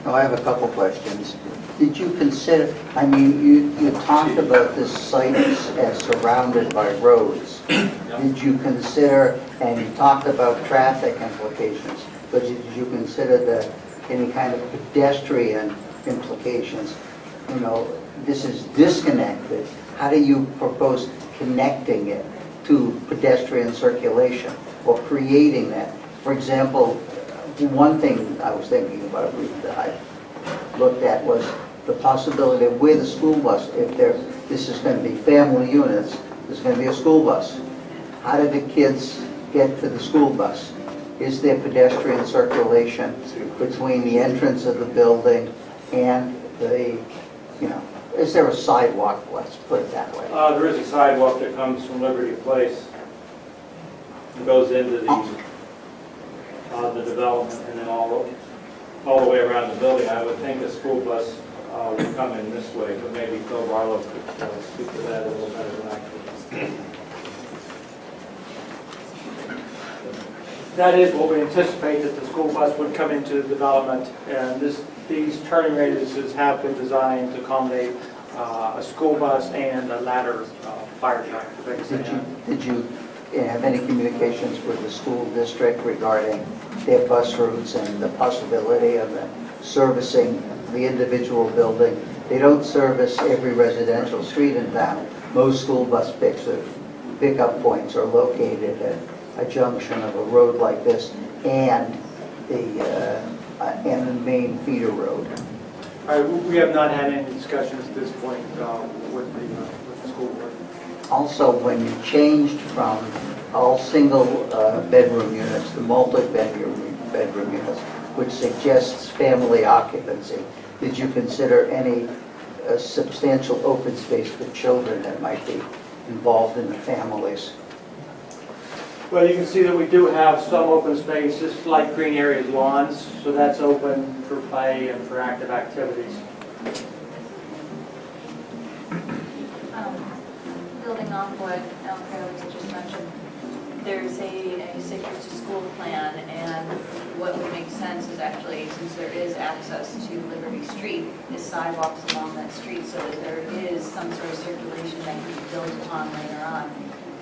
Speaker 5: No, I have a couple questions. Did you consider, I mean, you talked about this site as surrounded by roads. Did you consider, and you talked about traffic implications, but did you consider any kind of pedestrian implications? You know, this is disconnected. How do you propose connecting it to pedestrian circulation or creating that? For example, one thing I was thinking about that I looked at was the possibility of where the school bus, if this is going to be family units, there's going to be a school bus. How do the kids get to the school bus? Is there pedestrian circulation between the entrance of the building and the, is there a sidewalk, let's put it that way?
Speaker 13: There is a sidewalk that comes from Liberty Place and goes into the development, and then all
Speaker 12: all the way around the building. I would think a school bus would come in this way, but maybe Phil Barlow could speak to that a little better than I could. That is what we anticipate, that the school bus would come into development, and these turning radiuses have been designed to accommodate a school bus and a ladder fire truck.
Speaker 5: Did you have any communications with the school district regarding their bus routes and the possibility of servicing the individual building? They don't service every residential street in town. Most school bus pickup points are located at a junction of a road like this and the main feeder road.
Speaker 12: We have not had any discussions at this point with the school board.
Speaker 5: Also, when you changed from all single bedroom units to multi-bedroom units, which suggests family occupancy, did you consider any substantial open space for children that might be involved in the families?
Speaker 12: Well, you can see that we do have some open space, just like green areas, lawns, so that's open for play and for active activities.
Speaker 8: Building off what Al Crowley just mentioned, there's a safe routes to school plan, and what would make sense is actually, since there is access to Liberty Street, is sidewalks along that street so that there is some sort of circulation that can be built upon later on.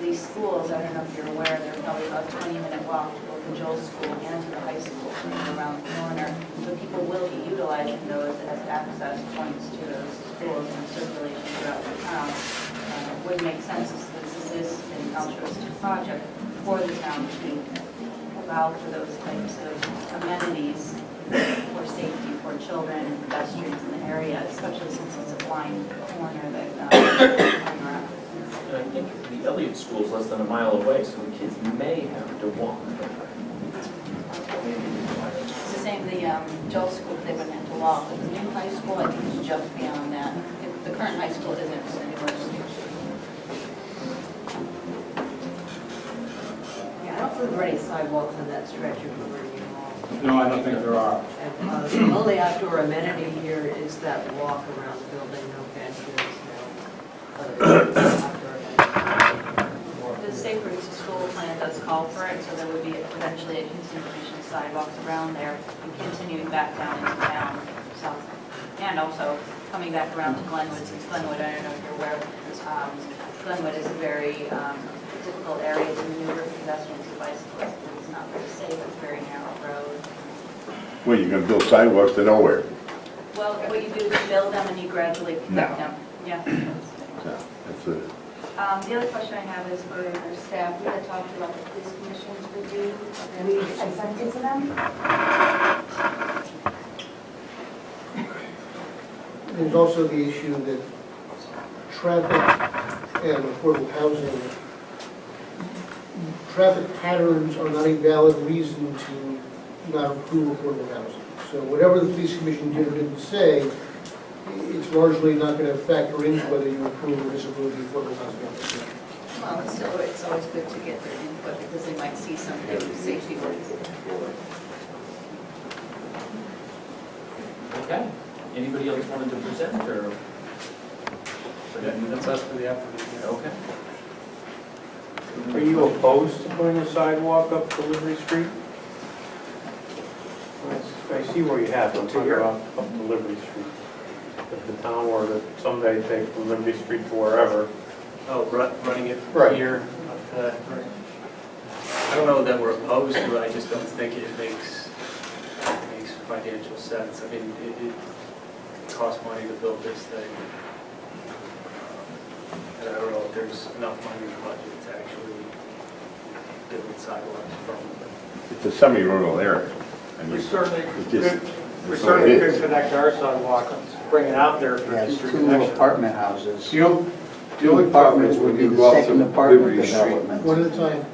Speaker 8: These schools, I don't know if you're aware, they're probably about a 20-minute walk to both the Joel School and to the high school around the corner. So people will be utilizing those as access points to those schools and circulation throughout the town. It would make sense, since this is an altruistic project, for the town to allow for those types of amenities for safety for children and pedestrians in the area, especially since it's a blind corner that coming around.
Speaker 4: And I think the Elliott School is less than a mile away, so the kids may have to walk.
Speaker 8: It's the same, the Joel School, they wouldn't have to walk, but the new high school, I think, is just beyond that. The current high school isn't anywhere.
Speaker 6: Yeah, I don't think there are any sidewalks on that stretch of Liberty Mall.
Speaker 9: No, I don't think there are.
Speaker 6: And the only outdoor amenity here is that walk around the building, no benches, no other outdoor amenities.
Speaker 8: The Safe Routes to School plan does call for it, so there would be potentially a continuation of sidewalks around there and continuing back down into town. So, and also coming back around to Glenwood, since Glenwood, I don't know if you're aware, Glenwood is a very difficult area to maneuver pedestrians and bicyclists. It's not very safe, it's a very narrow road.
Speaker 2: Well, you're gonna build sidewalks to nowhere.
Speaker 8: Well, what you do is you build them and you gradually connect them. Yeah.
Speaker 2: So, that's a,
Speaker 8: The other question I have is for our staff. We had talked about the police commission's review. I sent it to them.
Speaker 3: There's also the issue that traffic and affordable housing, traffic patterns are not a valid reason to not approve affordable housing. So whatever the police commission did or didn't say, it's largely not going to factor into whether you approve or disapprove the affordable housing application.
Speaker 8: Well, it's always good to get their input because they might see some new safety works.
Speaker 4: Okay. Anybody else wanted to present, or?
Speaker 13: That's us for the applicant.
Speaker 4: Okay.
Speaker 12: Are you opposed to putting a sidewalk up to Liberty Street?
Speaker 9: I see where you have, I'm talking about up to Liberty Street. If the town were to someday take from Liberty Street to wherever.
Speaker 11: Oh, running it
Speaker 9: Right.
Speaker 11: here. I don't know that we're opposed to it, I just don't think it makes financial sense. I mean, it costs money to build this thing. And I don't know if there's enough money in the budget to actually build sidewalks from it.
Speaker 2: it's a semi-rural area. I mean,
Speaker 12: We certainly
Speaker 2: it's just-
Speaker 12: could, we
Speaker 2: that's what it
Speaker 12: certainly
Speaker 2: is.
Speaker 12: could connect our sidewalk, bring it out there for
Speaker 5: Yes,
Speaker 12: future
Speaker 5: two
Speaker 12: connection.
Speaker 5: apartment houses.
Speaker 10: The only
Speaker 5: Two apartments would be the second apartment
Speaker 10: Liberty Street.
Speaker 5: development.
Speaker 3: One at a time.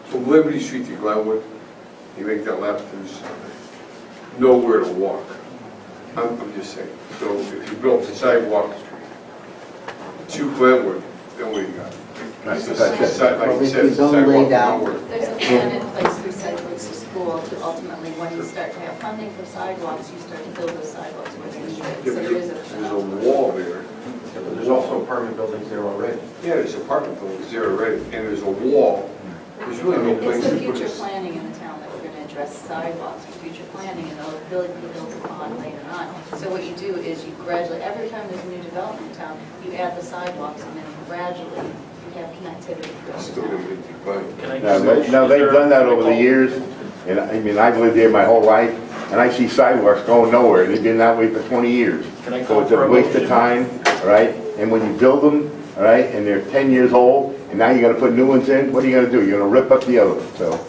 Speaker 10: From Liberty Street to Glenwood, you make that left, there's nowhere to walk. I'm just saying. So if you built a sidewalk to Glenwood, then what do you got?
Speaker 2: Right,
Speaker 10: It's a
Speaker 2: that's it.
Speaker 10: like
Speaker 5: Well,
Speaker 10: you
Speaker 5: if
Speaker 10: said,
Speaker 5: you don't lay
Speaker 10: sidewalk to
Speaker 5: down-
Speaker 10: nowhere.
Speaker 8: There's a plan in place for sidewalks to school pool to ultimately, when you start to have funding for sidewalks, you start to build those sidewalks where they should.
Speaker 10: Yeah,
Speaker 8: So
Speaker 10: but
Speaker 8: there is
Speaker 10: there's a wall there.
Speaker 7: There's also apartment buildings there already.
Speaker 10: Yeah, there's apartment buildings there already, and there's a wall. There's really no place
Speaker 8: It's
Speaker 10: to
Speaker 8: the
Speaker 10: put
Speaker 8: future
Speaker 10: this.
Speaker 8: planning in the town that we're going to address sidewalks for future planning, and they'll really be built upon later on. So what you do is you gradually, every time there's a new development in town, you add the sidewalks, and then gradually you have connectivity
Speaker 10: It's
Speaker 8: through
Speaker 10: still
Speaker 8: the
Speaker 10: gonna
Speaker 8: town.
Speaker 10: be divided.
Speaker 4: Can I
Speaker 2: Now,
Speaker 4: just?
Speaker 2: they've done that over the years, and I mean, I've lived there my whole life, and I see sidewalks going nowhere, and they've been that way for 20 years.
Speaker 4: Can I
Speaker 2: So
Speaker 4: call
Speaker 2: it's
Speaker 4: for
Speaker 2: a
Speaker 4: a
Speaker 2: waste of
Speaker 4: motion?
Speaker 2: time, all right? And when you build them, all right, and they're 10 years old, and now you gotta put new ones in, what are you gonna do? You're gonna rip up the other one, so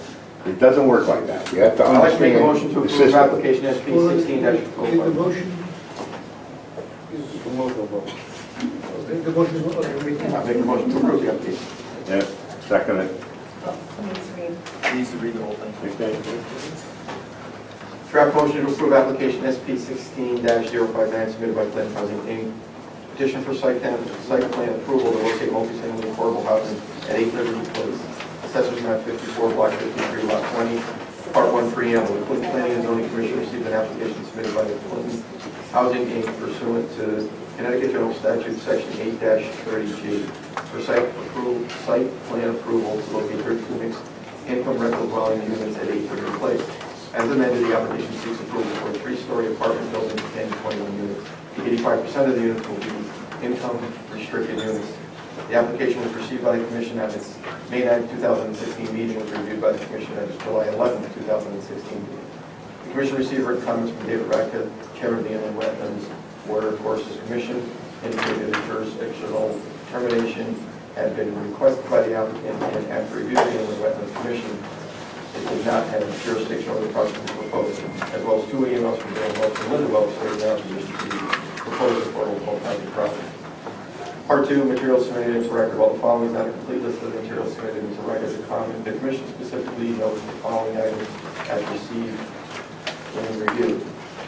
Speaker 2: it doesn't work like that. You have to
Speaker 7: I'd like to make a
Speaker 2: understand
Speaker 7: motion to
Speaker 2: the
Speaker 7: approve
Speaker 2: system.
Speaker 7: application SP
Speaker 3: Well,
Speaker 7: 16-05.
Speaker 3: The motion is, the motion is, okay,
Speaker 7: I make a motion to approve the application.
Speaker 2: Yeah, second it.
Speaker 4: Needs to read the whole thing.
Speaker 2: Okay.
Speaker 7: Draft motion to approve application SP 16-059 submitted by Clinton Housing Inc. Petition for site plan approval to locate multifamily affordable housing at 8 Liberty Place. Assessors map 54, block 53, lot 20, part 1 preamble. The Clinton Planning and Zoning Commission received an application submitted by the Clinton Housing Inc. pursuant to Connecticut General Statute section 8-30G for site plan approval to locate 32 mixed income rental dwelling units at 8 Liberty Place. As amended, the application seeks approval for a 3-story apartment building containing 21 units. 85% of the units will be income-restricted units. The application was received by the Commission at its May 9, 2016 meeting, was reviewed by the Commission at its July 11, 2016 meeting. The Commission received written comments from David Radka, Chairman of the Inland Wetlands Water Courses Commission, indicated a jurisdictional determination had been requested by the applicant, and after reviewing the Inland Wetlands Commission, it did not have jurisdiction over the project proposed, as well as 2 emails from Dan Welch and Linda Welch stating their opposition to the proposed affordable housing project. Part 2, materials submitted into record. While the following is not a complete list of the materials submitted into record as a comment, the Commission specifically notes the following items as received in review.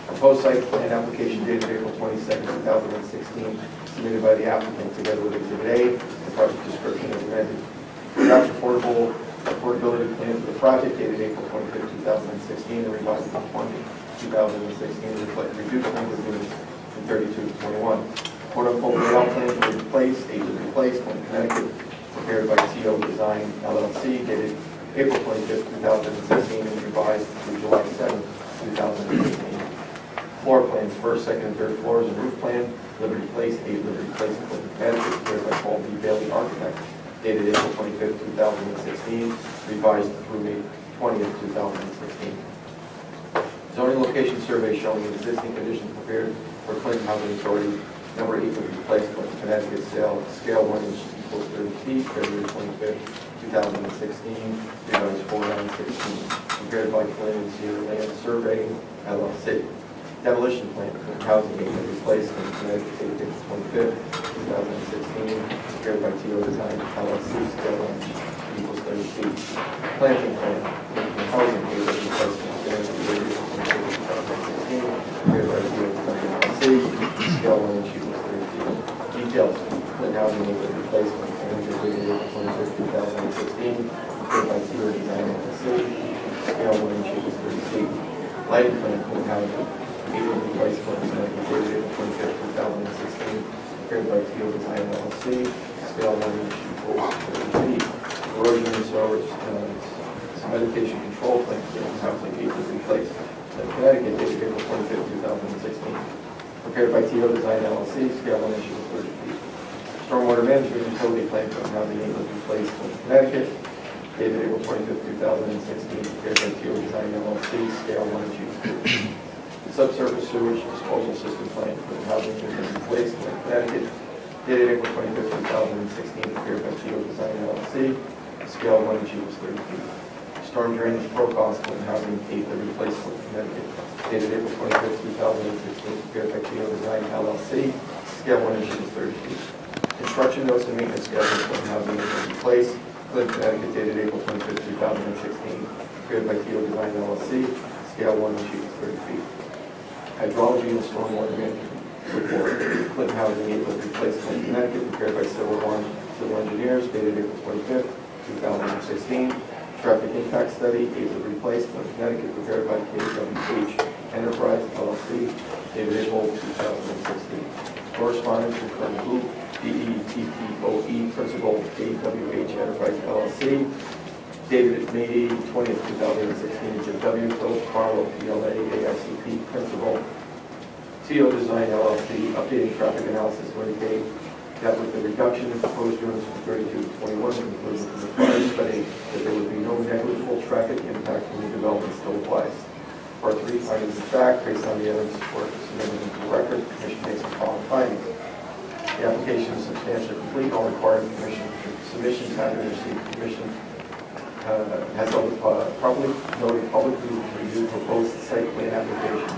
Speaker 7: Proposed site plan application dated April 22, 2016, submitted by the applicant together with Exhibit A, the project description as amended. Draft affordability plan for the project dated April 25, 2016, and revised April 20, 2016, to reflect reduced number of units from 32 to 21. Quote-unquote layout plan to replace, age of replace, Connecticut, prepared by TO Design LLC, dated April 25, 2016, and revised through July 7, 2016. Floor plans, first, second, and third floors, and roof plan, Liberty Place, 8 Liberty Place, Connecticut, prepared by Paul B. Bailey, architect, dated April 25, 2016, revised through May 20, 2016. Zoning location survey showing existing conditions prepared for Clinton Housing Authority, number 8 Liberty Place, Clinton, Connecticut, scale 1 inch equals 30 feet, February 25, 2016, revised 4/9/16, prepared by Clinton Sierra Land Surveying, LLC. Demolition plan, Clinton Housing, 8 Liberty Place, Clinton, Connecticut, dated April 25, 2016, prepared by TO Design, LLC, scale 1 equals 30 feet. Planting plan, Clinton Housing, 8 Liberty Place, Clinton, Connecticut, dated April 25, 2016, prepared by TO Design, LLC, scale 1 inch equals 30 feet. Details, Clinton Housing, 8 Liberty Place, Clinton, Connecticut, dated April 25, 2016, prepared by TO Design, LLC, scale 1 inch equals 30 feet. Lighting plan, Clinton Housing, 8 Liberty Place, Clinton, Connecticut, dated April 25, 2016, prepared by TO Design LLC, scale 1 inch equals 30 feet. Erosion and sewage, sedimentation control plan, Clinton Housing, 8 Liberty Place, Connecticut, dated April 25, 2016, prepared by TO Design LLC, scale 1 inch equals 30 feet. Stormwater management utility plan, Clinton Housing, 8 Liberty Place, Clinton, Connecticut, dated April 25, 2016, prepared by TO Design LLC, scale 1 inch equals 30 feet. Subsurface sewage disposal system plan, Clinton Housing, 8 Liberty Place, Clinton, Connecticut, dated April 25, 2016, prepared by TO Design LLC, scale 1 inch equals 30 feet. Storm drainage profiles, Clinton Housing, 8 Liberty Place, Clinton, Connecticut, dated April 25, 2016, prepared by TO Design LLC, scale 1 inch equals 30 feet. Construction notes and maintenance schedule, Clinton Housing, 8 Liberty Place, Clinton, Connecticut, dated April 25, 2016, prepared by TO Design LLC, scale 1 inch equals 30 feet. Hydrology and stormwater management report, Clinton Housing, 8 Liberty Place, Clinton, Connecticut, prepared by Civil Engineers, dated April 25, 2016, Traffic impact study, April replaced by Connecticut, prepared by KWH Enterprise LLC, dated April 2016. Correspondence from Colonel Booth, DETTOE, Principal, KWH Enterprise LLC, dated May 20th, 2016. Jim W. Phillips Barlow, PLA, AICP, Principal, TO Design LLC, updating traffic analysis to indicate that with the reduction in proposed units from 32 to 21, the conclusion from the prior study that there would be no negligible traffic impact from the development still applies. Part 3, findings of fact, based on the evidence support submitted into the record, the Commission makes the following findings. The application is substantially complete, all required Commission submissions have been received. The Commission has properly noted publicly reviewed proposed site plan application.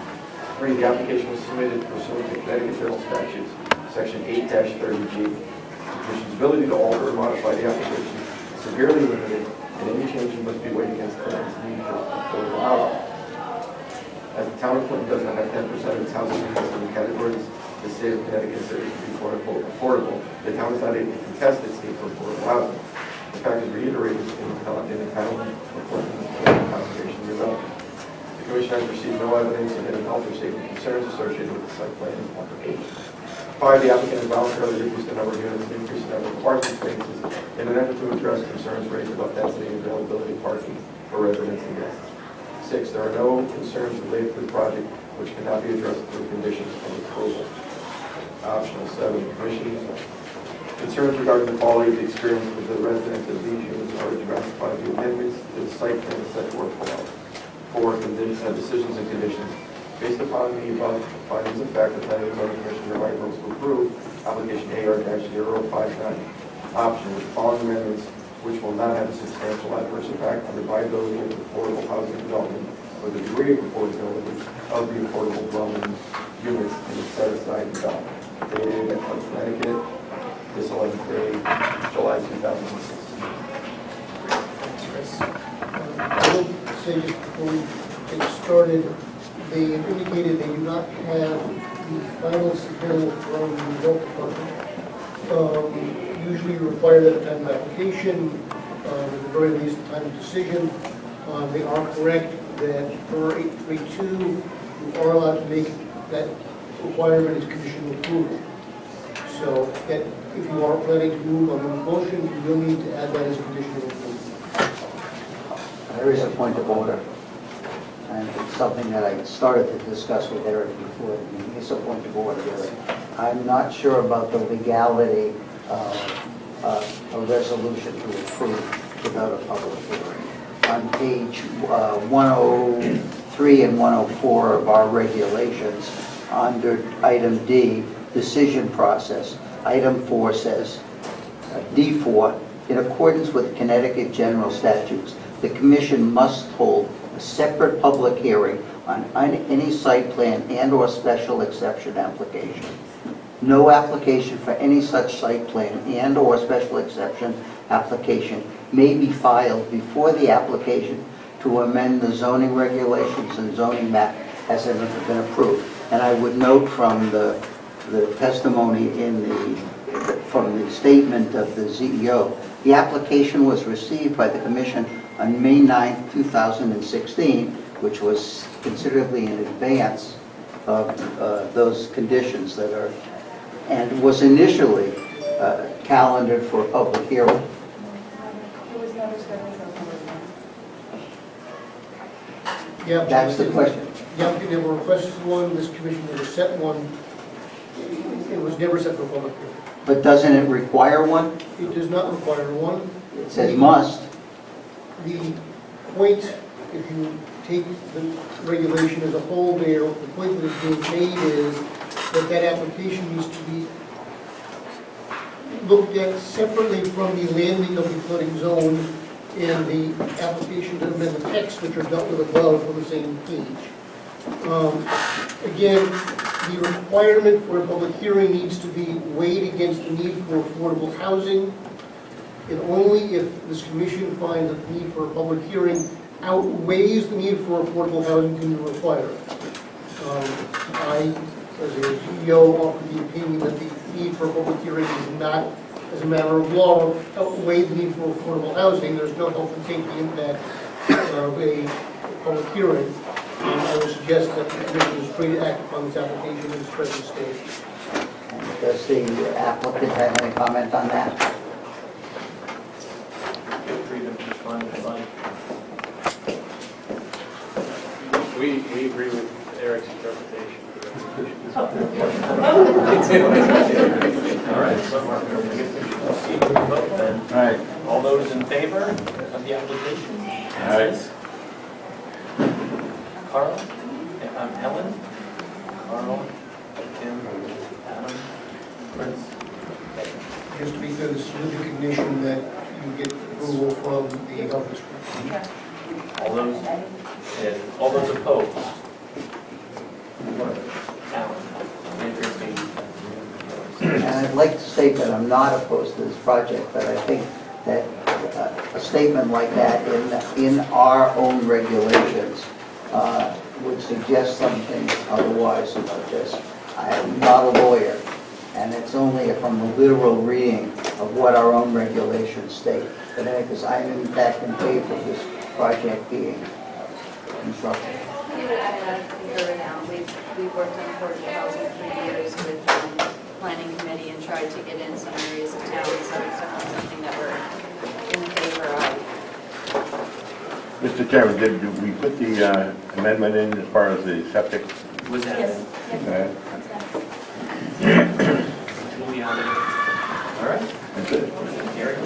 Speaker 7: 3, the application was submitted pursuant to Connecticut General Statutes, Section 8-30G. The Commission's ability to alter or modify the application is severely limited, and any changes must be weighed against Clinton's need for affordable housing. As the town of Clinton does not have 10% of its housing units in the categories the state of Connecticut considers to be affordable, the town is not able to contest its need for affordable housing. The fact is reiterated in the town report on conservation and development. The Commission has received no evidence of any health or safety concerns associated with the site plan application. 5, the applicant has voluntarily reduced the number of units and increased the number of parking spaces in an effort to address concerns raised about density and availability of parking for residents and guests. 6, there are no concerns related to the project which cannot be addressed through conditions of approval. Optional 7, the Commission concerns regarding the quality of the experience with the residents of these units are addressed by the amendments to the site plan set forth below. 4, decisions and conditions. Based upon the above findings of fact, the Planning and Zoning Commission hereby votes to approve application AR-059 option with the following amendments, which will not have a substantial adverse effect on the viability of the affordable housing development or the degree of affordability of the affordable dwelling units in the set-aside development. Dated at Connecticut, this 11th day, July 2016.
Speaker 3: I will say just before we get started, they indicated they do not have the final submittal from the health department. Usually you require that at time of application, at the very least time of decision. They are correct that per 832, you are allowed to make that requirement as conditional approval. So that if you are planning to move on the motion, you will need to add that as a conditional approval.
Speaker 5: There is a point of order, and it's something that I started to discuss with Eric before. It's a point of order, really. I'm not sure about the legality of a resolution to approve without a public hearing. On page 103 and 104 of our regulations, under item D, decision process, item 4 says, D4, in accordance with Connecticut General Statutes, the Commission must hold a separate public hearing on any site plan and/or special exception application. No application for any such site plan and/or special exception application may be filed before the application to amend the zoning regulations and zoning map has been approved. And I would note from the testimony from the statement of the CEO, the application was received by the Commission on May 9, 2016, which was considerably in advance of those conditions that are, and was initially calendared for a public hearing.
Speaker 8: It was never scheduled for a public hearing.
Speaker 3: Yeah,
Speaker 5: That's the question.
Speaker 3: Yeah, there were requests for one, this commission never set one. It was never set for public hearing.
Speaker 5: But doesn't it require one?
Speaker 3: It does not require one.
Speaker 5: It says must.
Speaker 3: The point, if you take the regulation as a whole there, the point that is being made is that that application needs to be looked at separately from the landing of the flooding zone and the application to amend the text, which are dealt with above on the same page. Again, the requirement for a public hearing needs to be weighed against the need for affordable housing, and only if this commission finds that the need for a public hearing outweighs the need for affordable housing can you require it. I, as a CEO, offer the opinion that the need for a public hearing is not, as a matter of law, outweigh the need for affordable housing. There's no health and safety impact of a public hearing. And I would suggest that the commission is free to act upon this application in its present state.
Speaker 5: Does the applicant have any comment on that?
Speaker 4: Feel free to respond if you like.
Speaker 11: We agree with Eric's interpretation.
Speaker 4: All right. Vote then.
Speaker 2: All right.
Speaker 4: All those in favor of the application?
Speaker 2: Aye.
Speaker 4: Carl? Helen? Carl? Tim? Adam? Chris?
Speaker 3: Just to be clear, this is with the condition that you get approval from the health inspector.
Speaker 4: All those opposed? Alan?
Speaker 5: And I'd like to state that I'm not opposed to this project, but I think that a statement like that in our own regulations would suggest something otherwise about this. I'm not a lawyer, and it's only from the literal reading of what our own regulations state. But because I'm in fact in favor of this project being constructed.
Speaker 8: We would add that here now. We've worked on affordable housing for years with the planning committee and tried to get in some areas of town, so it's definitely something that we're in favor of.
Speaker 2: Mr. Chairman, did we put the amendment in as far as the septic?
Speaker 4: Was that?
Speaker 8: Yes.
Speaker 4: Will we add it? All right.
Speaker 2: That's it.
Speaker 4: Eric?